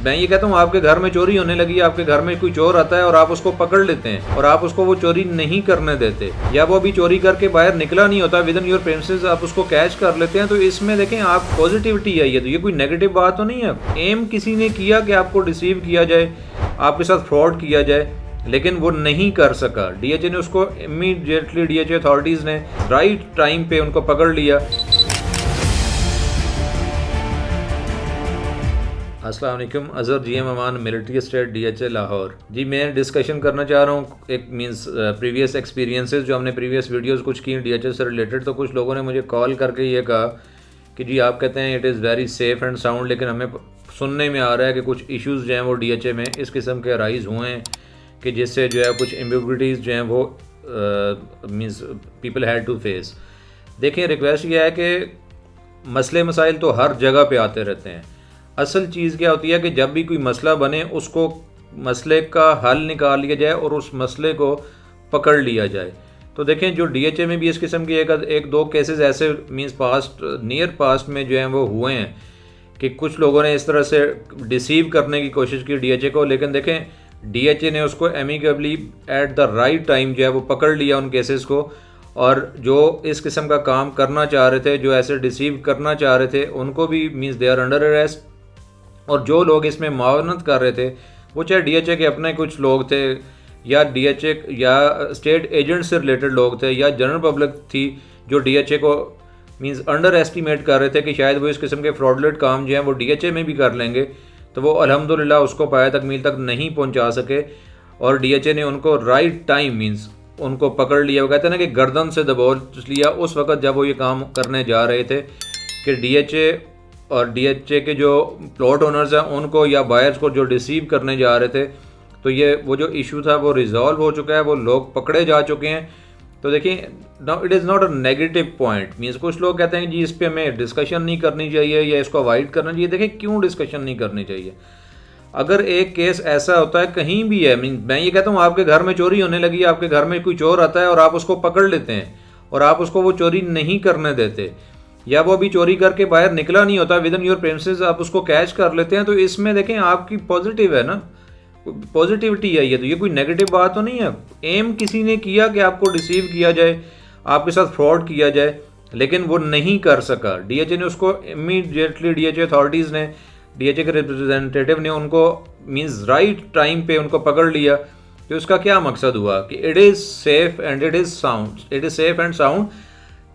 मैं ये कहता हूँ आपके घर में चोरी होने लगी, आपके घर में कोई चोर आता है और आप उसको पकड़ लेते हैं और आप उसको वो चोरी नहीं करने देते, या वो अभी चोरी करके बाहर निकला नहीं होता, विद इन योर प्रेमिसेस आप उसको कैच कर लेते हैं, तो इसमें देखें आप पॉजिटिविटी है, ये कोई नेगेटिव बात तो नहीं है। एम किसी ने किया कि आपको डिसीव किया जाए, आपके साथ फ्रॉड किया जाए, लेकिन वो नहीं कर सका। डीएचए ने उसको इमीडिएटली, डीएचए अथॉरिटीज़ ने राइट टाइम पे उनको पकड़ लिया। अस्सलाम वालेकुम, अज़हर जीएम अमान, मिलिट्री स्टेट, डीएचए लाहौर। जी मैं डिस्कशन करना चाह रहा हूँ एक मींस प्रीवियस एक्सपीरियंसेस जो हमने प्रीवियस वीडियोस कुछ की डीएचए से रिलेटेड। तो कुछ लोगों ने मुझे कॉल करके ये कहा कि जी आप कहते हैं it is very safe and sound, लेकिन हमें सुनने में आ रहा है कि कुछ इश्यूज़ जो हैं वो डीएचए में इस किस्म के अराइज़ हुए हैं कि जिससे जो है कुछ एम्बिग्विटीज़ जो हैं वो means people had to face. देखिए रिक्वेस्ट ये है कि मसले मसाइल तो हर जगह पे आते रहते हैं। असल चीज़ क्या होती है कि जब भी कोई मसला बने उसको मसले का हल निकाल लिया जाए और उस मसले को पकड़ लिया जाए। तो देखें जो डीएचए में भी इस किस्म की एक दो केसेस ऐसे मींस पास्ट नियर पास्ट में जो हैं वो हुए हैं कि कुछ लोगों ने इस तरह से डिसीव करने की कोशिश की डीएचए को, लेकिन देखें डीएचए ने उसको amicably at the right time जो है वो पकड़ लिया उन केसेस को, और जो इस किस्म का काम करना चाह रहे थे, जो ऐसे डिसीव करना चाह रहे थे, उनको भी means they are under arrest. और जो लोग इसमें मावनत कर रहे थे वो चाहे डीएचए के अपने कुछ लोग थे या डीएचए या स्टेट एजेंट से रिलेटेड लोग थे या जनरल पब्लिक थी जो डीएचए को मींस अंडर एस्टिमेट कर रहे थे कि शायद वो इस किस्म के फ्रॉडलेट काम जो हैं वो डीएचए में भी कर लेंगे, तो वो अल्हम्दुलिल्लाह उसको पाया तकमील तक नहीं पहुंचा सके और डीएचए ने उनको राइट टाइम मींस उनको पकड़ लिया। वो कहते हैं ना कि गर्दन से दबोच लिया उस वक्त जब वो ये काम करने जा रहे थे कि डीएचए और डीएचए के जो प्लॉट ओनर्स हैं उनको या बायर्स को जो डिसीव करने जा रहे थे, तो ये वो जो इशू था वो रिजॉल्व हो चुका है, वो लोग पकड़े जा चुके हैं। तो देखिए now it is not a negative point means कुछ लोग कहते हैं कि जी इस पर हमें डिस्कशन नहीं करनी चाहिए या इसको अवॉइड करना चाहिए। देखिए क्यों डिस्कशन नहीं करनी चाहिए? अगर एक केस ऐसा होता है कहीं भी है, मीन मैं ये कहता हूँ आपके घर में चोरी होने लगी, आपके घर में कोई चोर आता है और आप उसको पकड़ लेते हैं और आप उसको वो चोरी नहीं करने देते, या वो अभी चोरी करके बाहर निकला नहीं होता, विद इन योर प्रेमिसेस आप उसको कैच कर लेते हैं, तो इसमें देखें आपकी पॉजिटिव है ना, पॉजिटिविटी है, ये कोई नेगेटिव बात तो नहीं है। एम किसी ने किया कि आपको डिसीव किया जाए, आपके साथ फ्रॉड किया जाए, लेकिन वो नहीं कर सका। डीएचए ने उसको इमीडिएटली, डीएचए अथॉरिटीज़ ने, डीएचए के रिप्रेजेंटेटिव ने उनको मींस राइट टाइम पे उनको पकड़ लिया। तो उसका क्या मकसद हुआ कि it is safe and it is sound, it is safe and sound.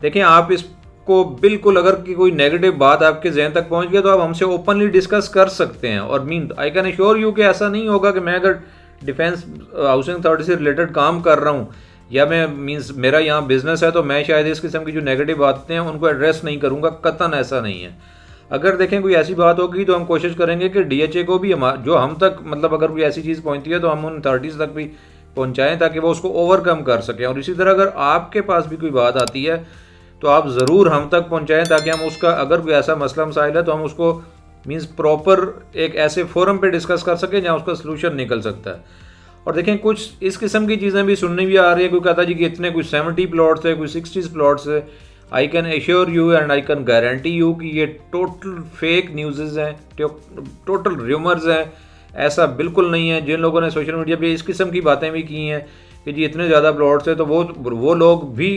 देखें आप इस को बिल्कुल अगर की कोई नेगेटिव बात आपके जहन तक पहुंच गया तो आप हमसे ओपनली डिस्कस कर सकते हैं, और mean I can assure you कि ऐसा नहीं होगा कि मैं अगर डिफेंस हाउसिंग अथॉरिटी से रिलेटेड काम कर रहा हूं या मैं मींस मेरा यहाँ बिजनेस है तो मैं शायद इस किस्म की जो नेगेटिव बातें हैं उनको एड्रेस नहीं करूँगा, कतन ऐसा नहीं है। अगर देखें कोई ऐसी बात होगी तो हम कोशिश करेंगे कि डीएचए को भी जो हम तक मतलब अगर कोई ऐसी चीज़ पहुँचती है तो हम उन अथॉरिटीज़ तक भी पहुँचाएँ ताकि वो उसको ओवरकम कर सकें। और इसी तरह अगर आपके पास भी कोई बात आती है तो आप ज़रूर हम तक पहुंचाएं ताकि हम उसका अगर कोई ऐसा मसला मसाइल है तो हम उसको मींस प्रॉपर एक ऐसे फोरम पे डिस्कस कर सकें जहां उसका सलूशन निकल सकता है। और देखें कुछ इस किस्म की चीज़ें भी सुनने भी आ रही है, कोई कहता जी कि इतने कुछ 70 प्लॉट्स है, कोई 60 प्लॉट्स है। I can assure you and I can guarantee you कि ये टोटल फेक न्यूज़ हैं, टोटल र्यूमर्स हैं, ऐसा बिल्कुल नहीं है। जिन लोगों ने सोशल मीडिया पर इस किस्म की बातें भी की हैं कि जी इतने ज़्यादा प्लॉट्स है, तो वो लोग भी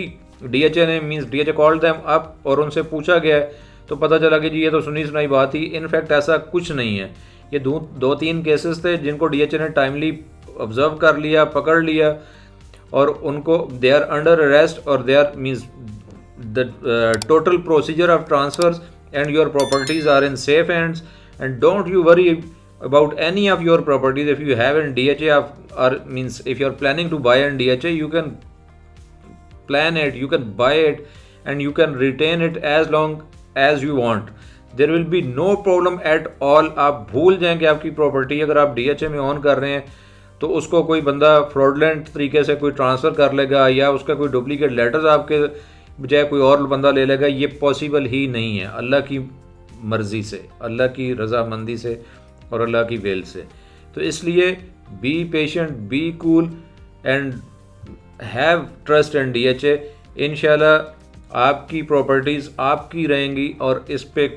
डीएचए ने means DHA called them up और उनसे पूछा गया है तो पता चला कि जी ये तो सुनी सुनाई बात थी। इनफैक्ट ऐसा कुछ नहीं है। ये दो तीन केसेस थे जिनको डीएचए ने टाइमली ऑब्जर्व कर लिया, पकड़ लिया, और उनको दे आर अंडर अरेस्ट और they are means the total procedure of transfers and your properties are in safe hands and don't you worry about any of your properties. If you have in DHA or means if you are planning to buy in DHA, you can plan it, you can buy it and you can retain it as long as you want. There will be no problem at all. आप भूल जाएं कि आपकी property अगर आप DHA में on कर रहे हैं तो उसको कोई बंदा फ्रॉडलेंट तरीके से कोई ट्रांसफ़र कर लेगा या उसका कोई डुप्लीकेट लेटर्स आपके बजाय कोई और बंदा ले लेगा। ये पॉसिबल ही नहीं है, अल्लाह की मर्ज़ी से, अल्लाह की रज़ामंदी से और अल्लाह की वेल से। तो इसलिए be patient, be cool and have trust in DHA. इंशाल्लाह आपकी प्रॉपर्टीज़ आपकी रहेंगी और इस पे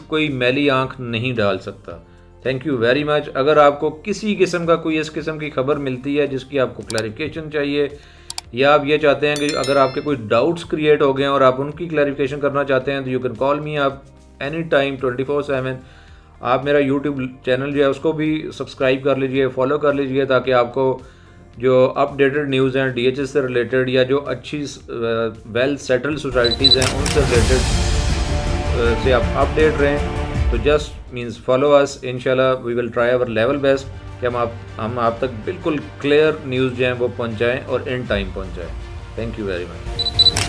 कोई मैली आंख नहीं डाल सकता। Thank you very much. अगर आपको किसी किस्म का कोई इस किस्म की खबर मिलती है जिसकी आपको क्लैरिफिकेशन चाहिए, या आप ये चाहते हैं कि अगर आपके कोई डाउट्स क्रिएट हो गए हैं और आप उनकी क्लैरिफिकेशन करना चाहते हैं, तो यू कैन कॉल मी आप एनी टाइम 24/7। आप मेरा यूट्यूब चैनल जो है उसको भी सब्सक्राइब कर लीजिए, फॉलो कर लीजिए, ताकि आपको जो अपडेटेड न्यूज़ हैं DHS से रिलेटेड या जो अच्छी वेल सेटल्ड सोसाइटीज़ हैं उनसे रिलेटेड से आप अपडेट रहें। तो जस्ट मीन्स फॉलो अस, इंशाल्लाह we will try our level best कि हम आप तक बिल्कुल क्लियर न्यूज़ जो हैं वो पहुंचाएं और इन टाइम पहुंचाएं। Thank you very much.